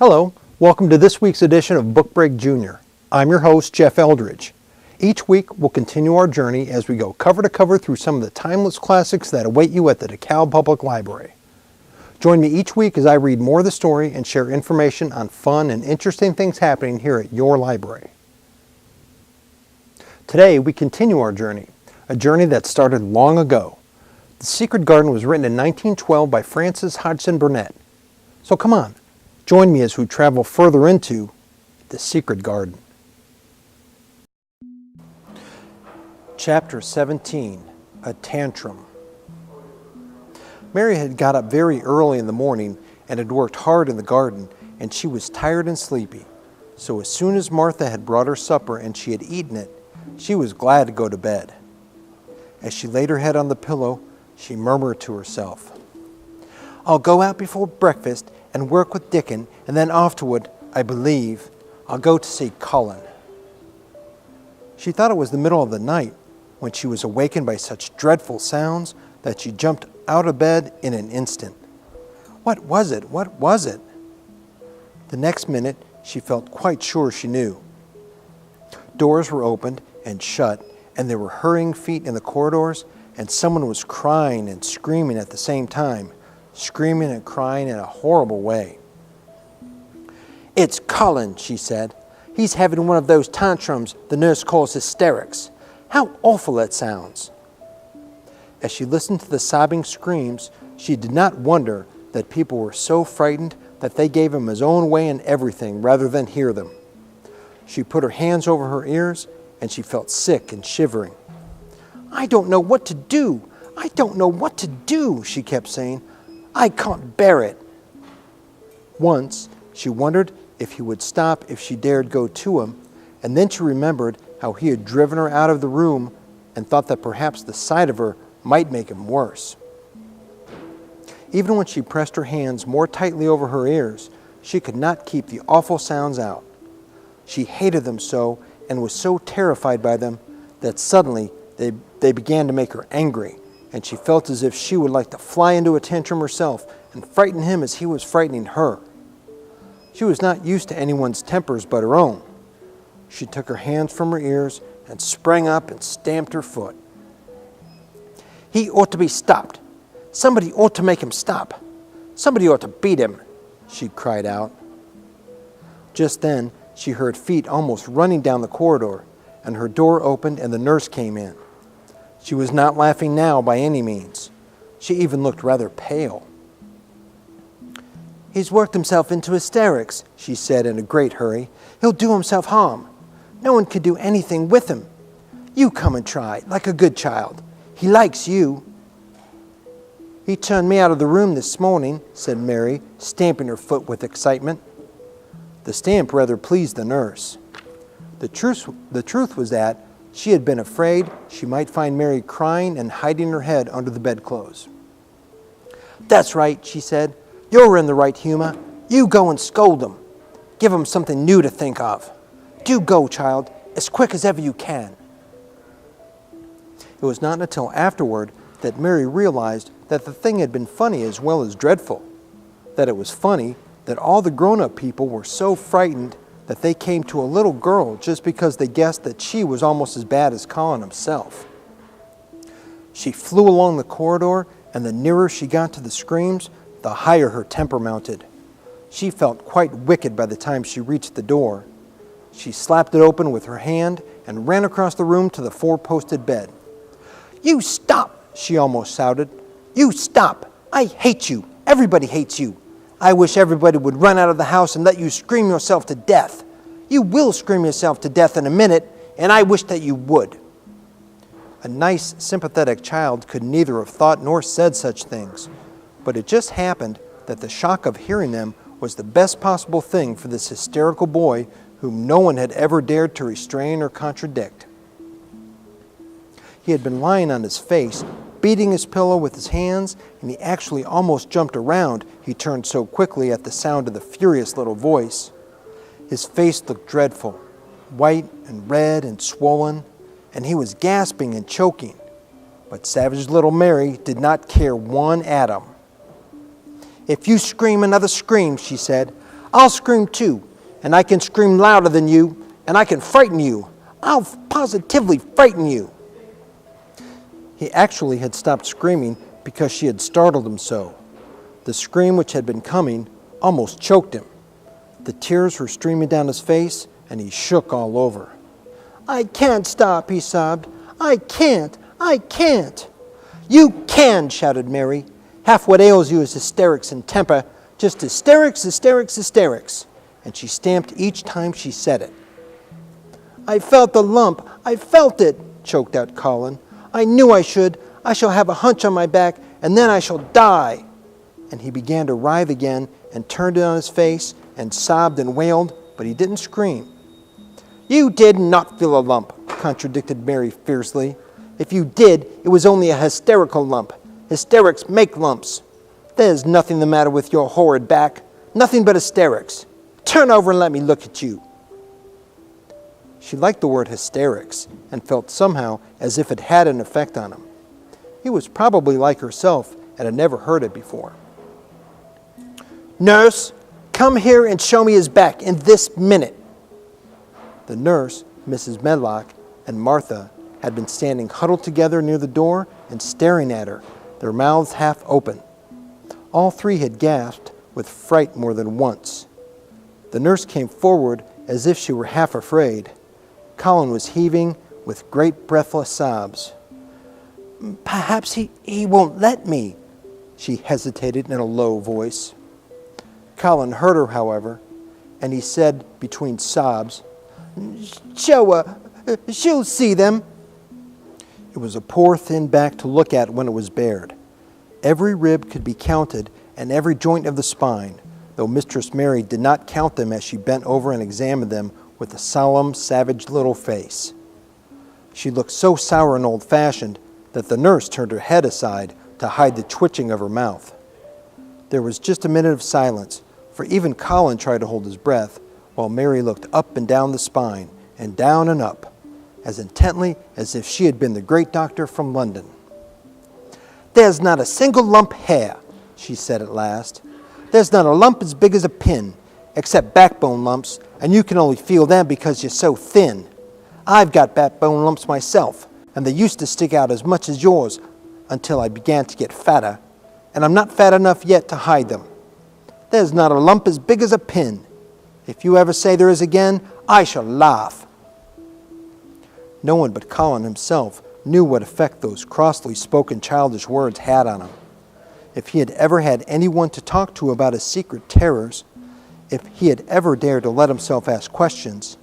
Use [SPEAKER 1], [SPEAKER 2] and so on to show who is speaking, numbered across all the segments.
[SPEAKER 1] Hello, welcome to this week's edition of BookBreak Jr. I'm your host, Jeff Eldridge. Each week, we'll continue our journey as we go cover to cover through some of the timeless classics that await you at the DeKalb Public Library. Join me each week as I read more of the story and share information on fun and interesting things happening here at your library. Today, we continue our journey, a journey that started long ago. The Secret Garden was written in 1912 by Frances Hodgson Burnett. So come on. Join me as we travel further into The Secret Garden. Chapter 17, A Tantrum. Mary had got up very early in the morning and had worked hard in the garden, and she was tired and sleepy. So as soon as Martha had brought her supper and she had eaten it, she was glad to go to bed. As she laid her head on the pillow, she murmured to herself, "I'll go out before breakfast and work with Dickon, and then afterward, I believe, I'll go to see Colin." She thought it was the middle of the night when she was awakened by such dreadful sounds that she jumped out of bed in an instant. What was it? What was it? The next minute, she felt quite sure she knew. Doors were opened and shut, and there were hurrying feet in the corridors, and someone was crying and screaming at the same time. Screaming and crying in a horrible way. "It's Colin," she said. "He's having one of those tantrums the nurse calls hysterics. How awful it sounds." As she listened to the sobbing screams, she did not wonder that people were so frightened that they gave him his own way in everything rather than hear them. She put her hands over her ears, and she felt sick and shivering. "I don't know what to do. I don't know what to do," she kept saying. "I can't bear it." Once, she wondered if he would stop if she dared go to him, and then she remembered how he had driven her out of the room and thought that perhaps the sight of her might make him worse. Even when she pressed her hands more tightly over her ears, she could not keep the awful sounds out. She hated them so and was so terrified by them that suddenly they began to make her angry, and she felt as if she would like to fly into a tantrum herself and frighten him as he was frightening her. She was not used to anyone's tempers but her own. She took her hands from her ears and sprang up and stamped her foot. "He ought to be stopped. Somebody ought to make him stop. Somebody ought to beat him," she cried out. Just then, she heard feet almost running down the corridor, and her door opened and the nurse came in. She was not laughing now by any means. She even looked rather pale. "He's worked himself into hysterics," she said in a great hurry. "He'll do himself harm. No one can do anything with him. You come and try, like a good child. He likes you." "He turned me out of the room this morning," said Mary, stamping her foot with excitement. The stamp rather pleased the nurse. The truth was that she had been afraid she might find Mary crying and hiding her head under the bedclothes. "That's right," she said. "You're in the right humor. You go and scold them. Give them something new to think of. Do go, child, as quick as ever you can." It was not until afterward that Mary realized that the thing had been funny as well as dreadful. That it was funny that all the grown-up people were so frightened that they came to a little girl just because they guessed that she was almost as bad as Colin himself. She flew along the corridor, and the nearer she got to the screams, the higher her temper mounted. She felt quite wicked by the time she reached the door. She slapped it open with her hand and ran across the room to the four-posted bed. "You stop!" she almost shouted. You stop! I hate you! Everybody hates you! I wish everybody would run out of the house and let you scream yourself to death. You will scream yourself to death in a minute, and I wish that you would." A nice, sympathetic child could neither have thought nor said such things, but it just happened that the shock of hearing them was the best possible thing for this hysterical boy whom no one had ever dared to restrain or contradict. He had been lying on his face, beating his pillow with his hands, and he actually almost jumped around, he turned so quickly at the sound of the furious little voice. His face looked dreadful, white and red and swollen, and he was gasping and choking. But savage little Mary did not care one atom. "If you scream another scream," she said, "I'll scream too, and I can scream louder than you, and I can frighten you. I'll positively frighten you." He actually had stopped screaming because she had startled him so. The scream which had been coming almost choked him. The tears were streaming down his face, and he shook all over. "I can't stop," he sobbed. "I can't! I can't!" "You can!" shouted Mary. "Half what ails you is hysterics and temper. Just hysterics, hysterics, hysterics." And she stamped each time she said it. "I felt the lump. I felt it," choked out Colin. "I knew I should. I shall have a hunch on my back, and then I shall die." And he began to writhe again and turned it on his face and sobbed and wailed, but he didn't scream. "You did not feel a lump," contradicted Mary fiercely. "If you did, it was only a hysterical lump. Hysterics make lumps. There's nothing the matter with your horrid back. Nothing but hysterics. Turn over and let me look at you." She liked the word hysterics and felt somehow as if it had an effect on him. He was probably like herself and had never heard it before. "Nurse, come here and show me his back in this minute." The nurse, Mrs. Medlock, and Martha had been standing huddled together near the door and staring at her, their mouths half open. All three had gasped with fright more than once. The nurse came forward as if she were half afraid. Colin was heaving with great breathless sobs. "Perhaps he won't let me," she hesitated in a low voice. Colin heard her, however, and he said between sobs, "Show her. She'll see them." It was a poor thin back to look at when it was bared. Every rib could be counted and every joint of the spine, though Mistress Mary did not count them as she bent over and examined them with a solemn, savage little face. She looked so sour and old-fashioned that the nurse turned her head aside to hide the twitching of her mouth. There was just a minute of silence, for even Colin tried to hold his breath, while Mary looked up and down the spine, and down and up, as intently as if she had been the great doctor from London. "There's not a single lump here," she said at last. "There's not a lump as big as a pin, except backbone lumps, and you can only feel them because you're so thin. I've got backbone lumps myself, and they used to stick out as much as yours until I began to get fatter, and I'm not fat enough yet to hide them. There's not a lump as big as a pin. If you ever say there is again, I shall laugh." No one but Colin himself knew what effect those crossly spoken childish words had on him. If he had ever had anyone to talk to about his secret terrors, if he had ever dared to let himself ask questions,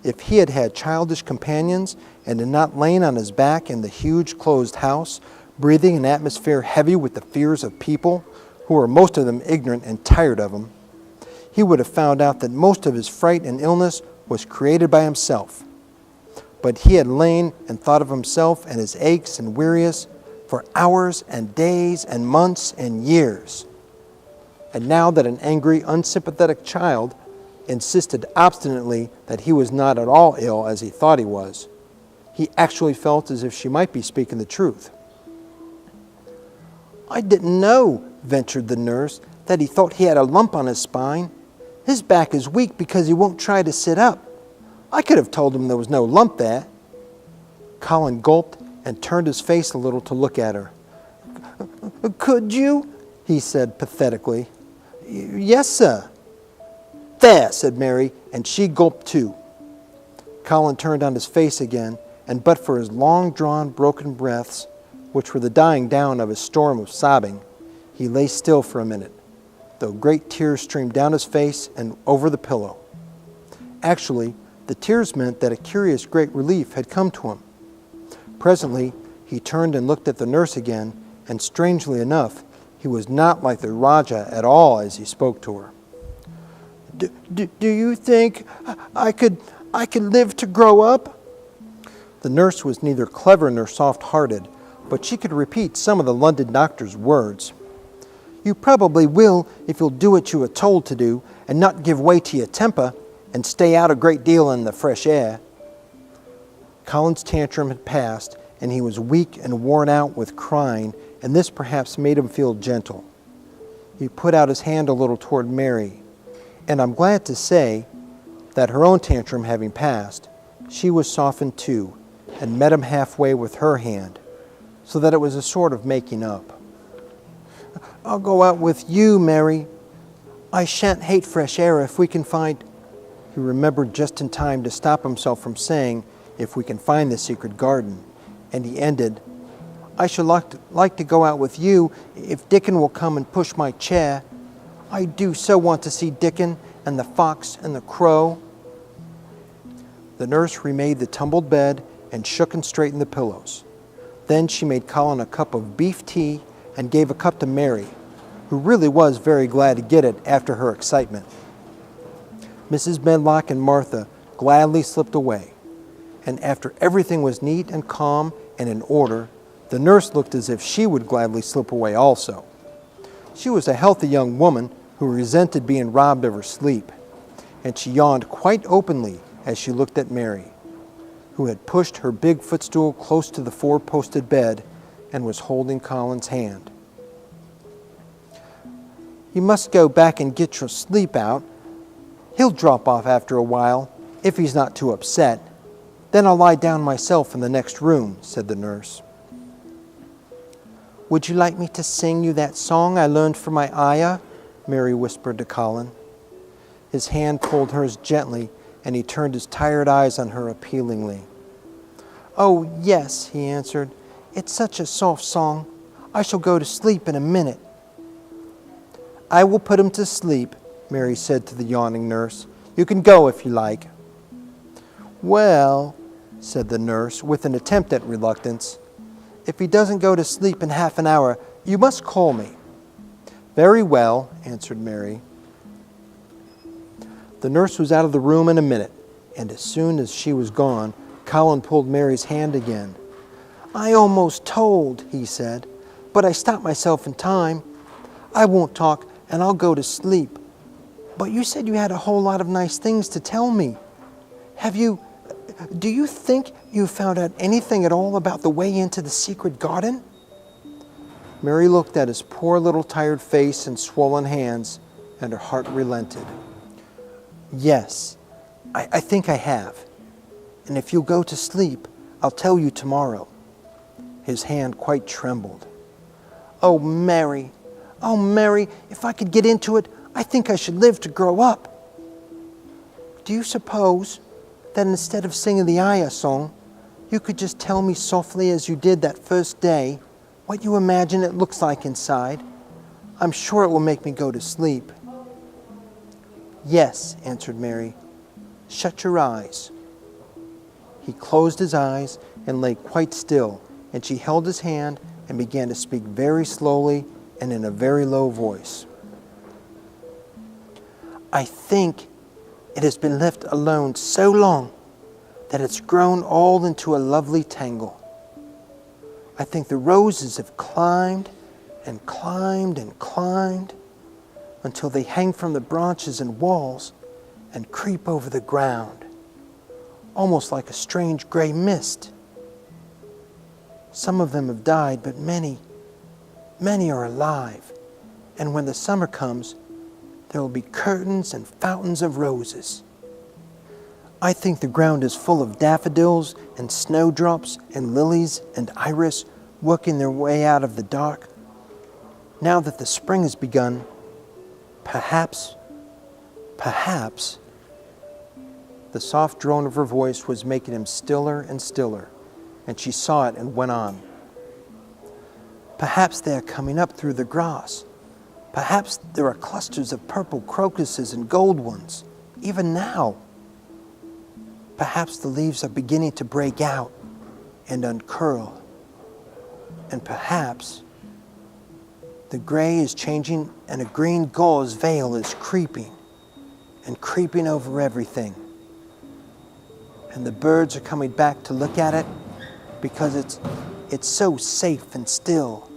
[SPEAKER 1] if he had had childish companions and had not lain on his back in the huge closed house, breathing an atmosphere heavy with the fears of people who were most of them ignorant and tired of him, he would have found out that most of his fright and illness was created by himself. But he had lain and thought of himself and his aches and weariness for hours and days and months and years. And now that an angry, unsympathetic child insisted obstinately that he was not at all ill as he thought he was, he actually felt as if she might be speaking the truth. "I didn't know," ventured the nurse, "that he thought he had a lump on his spine. His back is weak because he won't try to sit up. I could have told him there was no lump there." Colin gulped and turned his face a little to look at her. "Could you?" he said pathetically. "Yes, sir." "There," said Mary, and she gulped too. Colin turned on his face again, and but for his long-drawn, broken breaths, which were the dying down of his storm of sobbing, he lay still for a minute, though great tears streamed down his face and over the pillow. Actually, the tears meant that a curious great relief had come to him. Presently, he turned and looked at the nurse again, and strangely enough, he was not like the Rajah at all as he spoke to her. Do you think I could live to grow up? The nurse was neither clever nor soft-hearted, but she could repeat some of the London doctor's words. You probably will if you'll do what you are told to do and not give way to your temper and stay out a great deal in the fresh air. Colin's tantrum had passed, and he was weak and worn out with crying, and this perhaps made him feel gentle. He put out his hand a little toward Mary, and I'm glad to say that her own tantrum having passed, she was softened too, and met him halfway with her hand, so that it was a sort of making up. I'll go out with you, Mary. I shan't hate fresh air if we can find... He remembered just in time to stop himself from saying, if we can find the secret garden, and he ended, I should like to go out with you if Dickon will come and push my chair. I do so want to see Dickon and the fox and the crow. The nurse remade the tumbled bed and shook and straightened the pillows. Then she made Colin a cup of beef tea and gave a cup to Mary, who really was very glad to get it after her excitement. Mrs. Medlock and Martha gladly slipped away, and after everything was neat and calm and in order, the nurse looked as if she would gladly slip away also. She was a healthy young woman who resented being robbed of her sleep, and she yawned quite openly as she looked at Mary, who had pushed her big footstool close to the four-posted bed and was holding Colin's hand. You must go back and get your sleep out. He'll drop off after a while, if he's not too upset. Then I'll lie down myself in the next room, said the nurse. Would you like me to sing you that song I learned from my ayah? Mary whispered to Colin. His hand pulled hers gently, and he turned his tired eyes on her appealingly. Oh, yes, he answered. It's such a soft song. I shall go to sleep in a minute. I will put him to sleep, Mary said to the yawning nurse. You can go if you like. Well, said the nurse, with an attempt at reluctance, if he doesn't go to sleep in half an hour, you must call me. Very well, answered Mary. The nurse was out of the room in a minute, and as soon as she was gone, Colin pulled Mary's hand again. I almost told, he said, but I stopped myself in time. I won't talk, and I'll go to sleep. But you said you had a whole lot of nice things to tell me. Do you think you found out anything at all about the way into the secret garden? Mary looked at his poor little tired face and swollen hands, and her heart relented. Yes, I think I have. And if you'll go to sleep, I'll tell you tomorrow. His hand quite trembled. Oh, Mary, if I could get into it, I think I should live to grow up. Do you suppose that instead of singing the ayah song, you could just tell me softly as you did that first day what you imagine it looks like inside? I'm sure it will make me go to sleep. Yes, answered Mary. Shut your eyes. He closed his eyes and lay quite still, and she held his hand and began to speak very slowly and in a very low voice. I think it has been left alone so long that it's grown all into a lovely tangle. I think the roses have climbed and climbed and climbed until they hang from the branches and walls and creep over the ground, almost like a strange gray mist. Some of them have died, but many are alive. And when the summer comes, there will be curtains and fountains of roses. I think the ground is full of daffodils and snowdrops and lilies and iris working their way out of the dark. Now that the spring has begun, perhaps, the soft drone of her voice was making him stiller and stiller, and she saw it and went on. Perhaps they are coming up through the grass. Perhaps there are clusters of purple crocuses and gold ones, even now. Perhaps the leaves are beginning to break out and uncurl. And perhaps the gray is changing and a green gauze veil is creeping and creeping over everything. And the birds are coming back to look at it because it's so safe and still.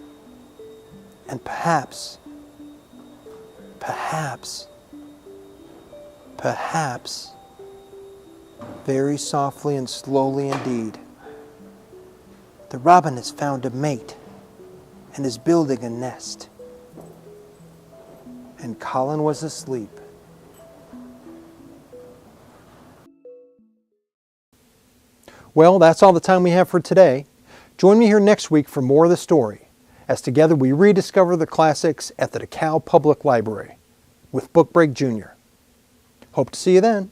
[SPEAKER 1] And perhaps, very softly and slowly indeed, the robin has found a mate and is building a nest. And Colin was asleep. Well, that's all the time we have for today. Join me here next week for more of the story, as together we rediscover the classics at the DeKalb Public Library with BookBreak Jr. Hope to see you then.